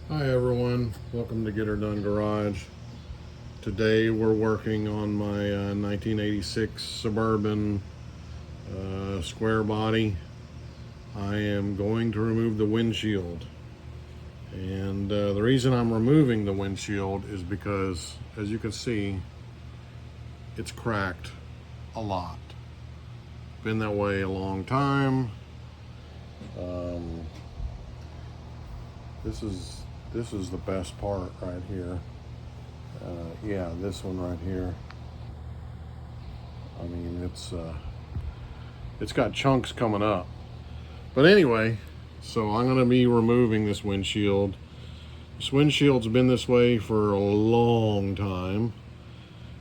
Hi everyone, welcome to Get Her Done Garage. Today we're working on my 1986 Suburban square body. I am going to remove the windshield. And the reason I'm removing the windshield is because, as you can see, it's cracked a lot. Been that way a long time. This is the best part right here. Yeah, this one right here. I mean, it's got chunks coming up. But anyway, so I'm going to be removing this windshield. This windshield's been this way for a long time.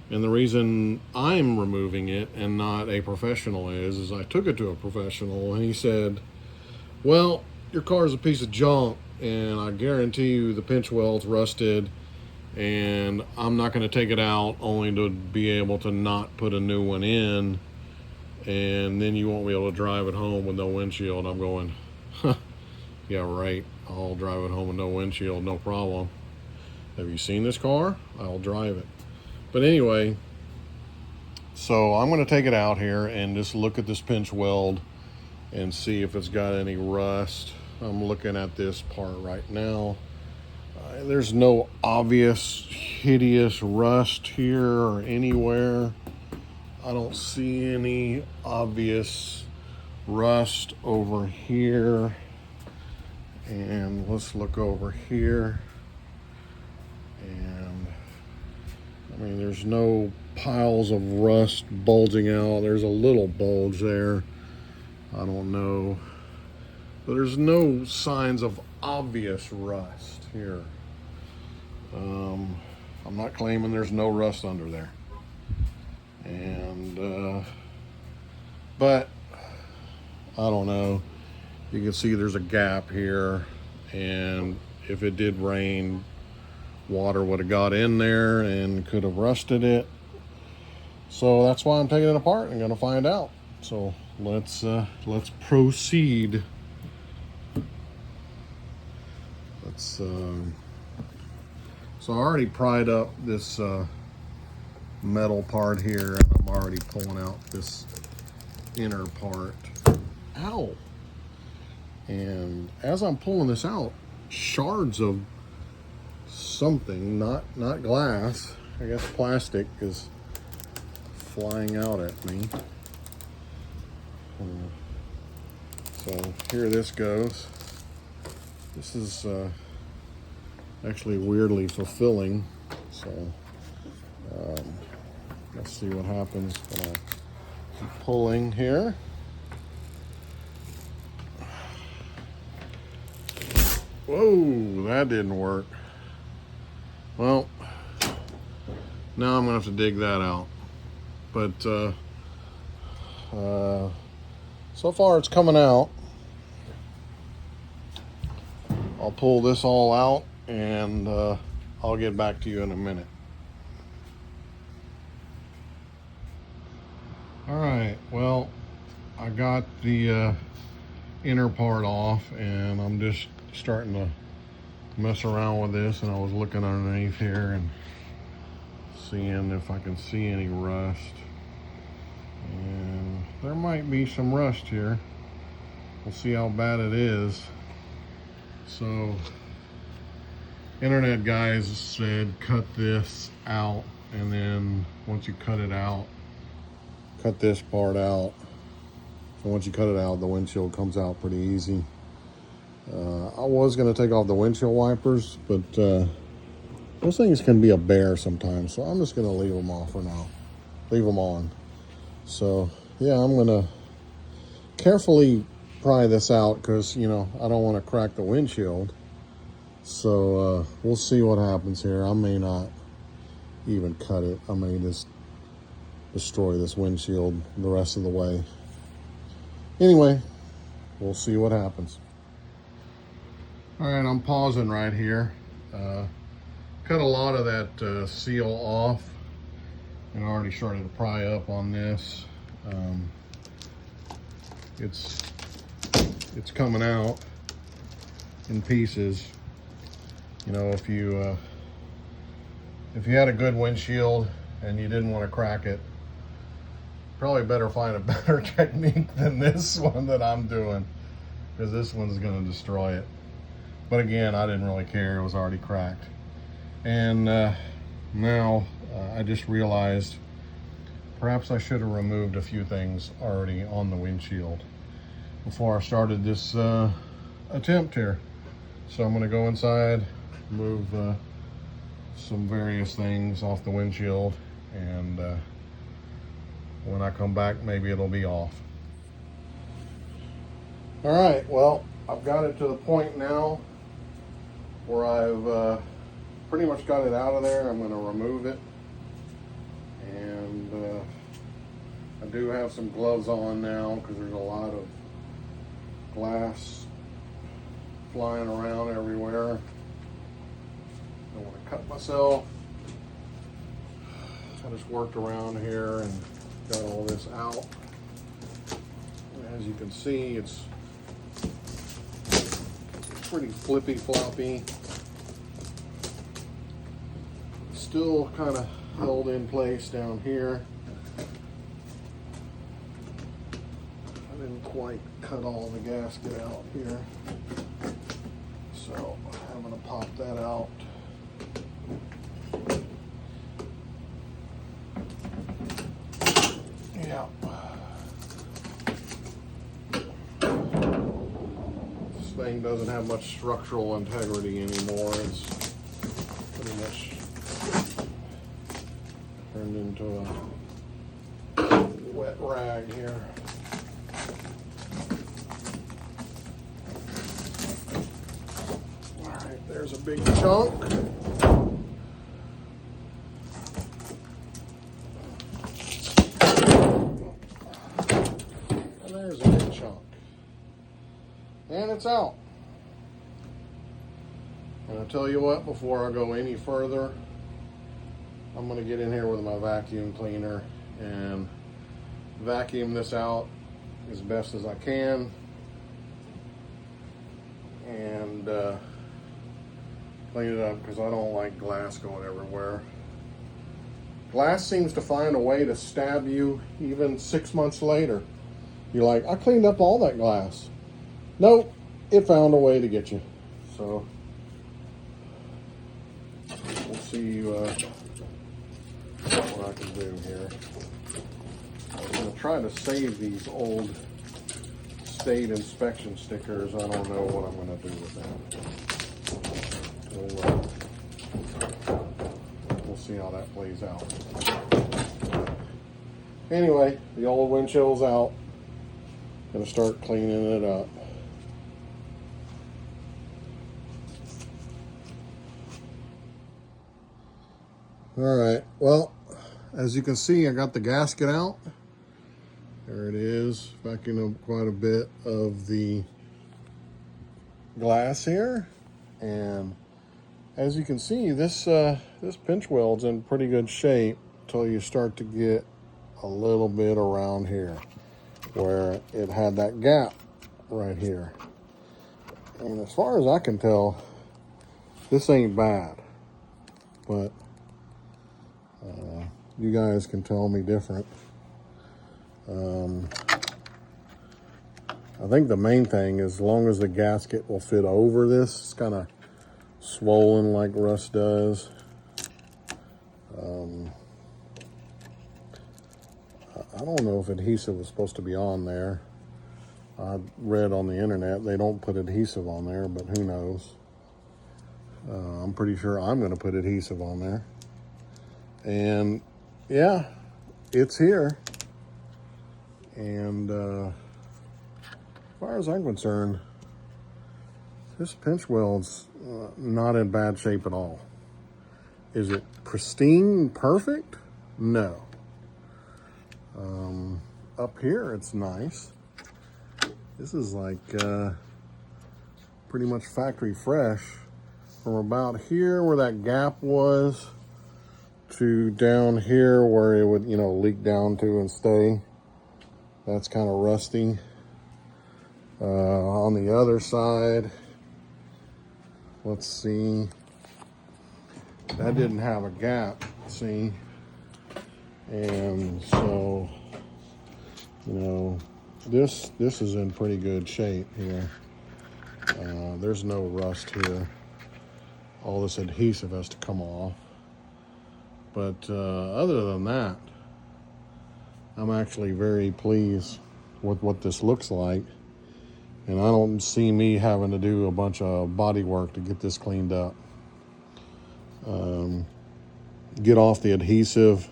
And the reason I'm removing it and not a professional is I took it to a professional and he said, well, your car's a piece of junk and I guarantee you the pinch weld's rusted and I'm not going to take it out only to be able to not put a new one in, and then you won't be able to drive it home with no windshield. I'm going, huh, yeah, right. I'll drive it home with no windshield, no problem. Have you seen this car? I'll drive it. But anyway, so I'm going to take it out here and just look at this pinch weld and see if it's got any rust. I'm looking at this part right now. There's no obvious hideous rust here or anywhere. I don't see any obvious rust over here. And let's look over here. And I mean, there's no piles of rust bulging out. There's a little bulge there. I don't know. But there's no signs of obvious rust here. I'm not claiming there's no rust under there. And, but I don't know. You can see there's a gap here. And if it did rain, water would have got in there and could have rusted it. So that's why I'm taking it apart and gonna find out. So let's proceed. So I already pried up this metal part here, and I'm already pulling out this inner part. Ow! And as I'm pulling this out, shards of something, not glass, I guess plastic, is flying out at me. So here this goes. This is actually weirdly fulfilling. So let's see what happens when I keep pulling here. Whoa, that didn't work. Well, now I'm gonna have to dig that out. But so far it's coming out. I'll pull this all out and I'll get back to you in a minute. All right, well, I got the inner part off and I'm just starting to mess around with this, and I was looking underneath here and seeing if I can see any rust. And there might be some rust here. We'll see how bad it is. So internet guys said cut this out, and then once you cut it out, cut this part out. So once you cut it out, the windshield comes out pretty easy. I was going to take off the windshield wipers, but those things can be a bear sometimes, so I'm just going to leave them off for now. Leave them on. So yeah, I'm going to carefully pry this out because, you know, I don't want to crack the windshield. So we'll see what happens here. I may not even cut it. I may just destroy this windshield the rest of the way. Anyway, we'll see what happens. All right, I'm pausing right here. Cut a lot of that seal off and already started to pry up on this. It's coming out in pieces. You know, if you had a good windshield and you didn't want to crack it, probably better find a better technique than this one that I'm doing, because this one's going to destroy it. But again, I didn't really care. It was already cracked. And now I just realized perhaps I should have removed a few things already on the windshield before I started this attempt here. So I'm going to go inside, move some various things off the windshield, and when I come back, maybe it'll be off. All right, well, I've got it to the point now where I've pretty much got it out of there. I'm going to remove it, and I do have some gloves on now because there's a lot of glass flying around everywhere. Don't want to cut myself. I just worked around here and got all this out. As you can see, it's pretty flippy floppy. Still kind of held in place down here. I didn't quite cut all the gasket out here, so I'm going to pop that out. Yeah. This thing doesn't have much structural integrity anymore. It's pretty much turned into a wet rag here. All right, there's a big chunk. There's a big chunk. And it's out. And I'll tell you what, before I go any further, I'm going to get in here with my vacuum cleaner and vacuum this out as best as I can. And clean it up, because I don't like glass going everywhere. Glass seems to find a way to stab you even 6 months later. You're like, I cleaned up all that glass. Nope, it found a way to get you. So we'll see what I can do here. I'm going to try to save these old state inspection stickers. I don't know what I'm going to do with them. We'll see how that plays out. Anyway, the old windshield's out. Gonna start cleaning it up. All right, well, as you can see, I got the gasket out. There it is, vacuuming up quite a bit of the glass here. And as you can see, this pinch weld's in pretty good shape until you start to get a little bit around here, where it had that gap right here. And as far as I can tell, this ain't bad, but you guys can tell me different. I think the main thing is, as long as the gasket will fit over this, it's kind of swollen like rust does. I don't know if adhesive is supposed to be on there. I read on the internet they don't put adhesive on there, but who knows. I'm pretty sure I'm going to put adhesive on there. And yeah, it's here. And as far as I'm concerned, this pinch weld's not in bad shape at all. Is it pristine, perfect? No. Up here, it's nice. This is like pretty much factory fresh. From about here where that gap was to down here where it would, leak down to and stay. That's kind of rusty. On the other side, let's see. that didn't have a gap, see? And so, you know, this is in pretty good shape here. There's no rust here. All this adhesive has to come off. But other than that, I'm actually very pleased with what this looks like. And I don't see me having to do a bunch of body work to get this cleaned up. Get off the adhesive,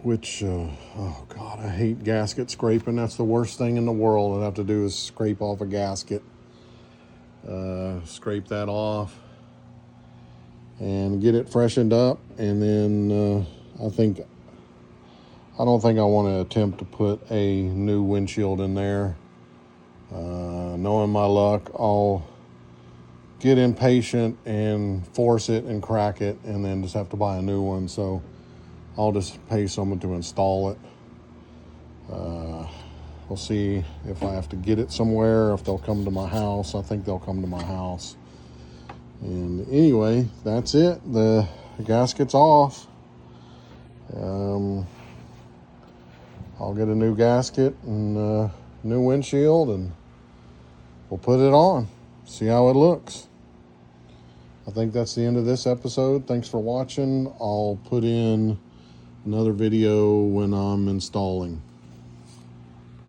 which, oh God, I hate gasket scraping. That's the worst thing in the world I'd have to do is scrape off a gasket. Scrape that off and get it freshened up. And then I don't think I want to attempt to put a new windshield in there. Knowing my luck, I'll get impatient and force it and crack it and then just have to buy a new one. So I'll just pay someone to install it. We'll see if I have to get it somewhere, if they'll come to my house. I think they'll come to my house. And anyway, that's it. The gasket's off. I'll get a new gasket and new windshield, and we'll put it on, see how it looks. I think that's the end of this episode. Thanks for watching. I'll put in another video when I'm installing.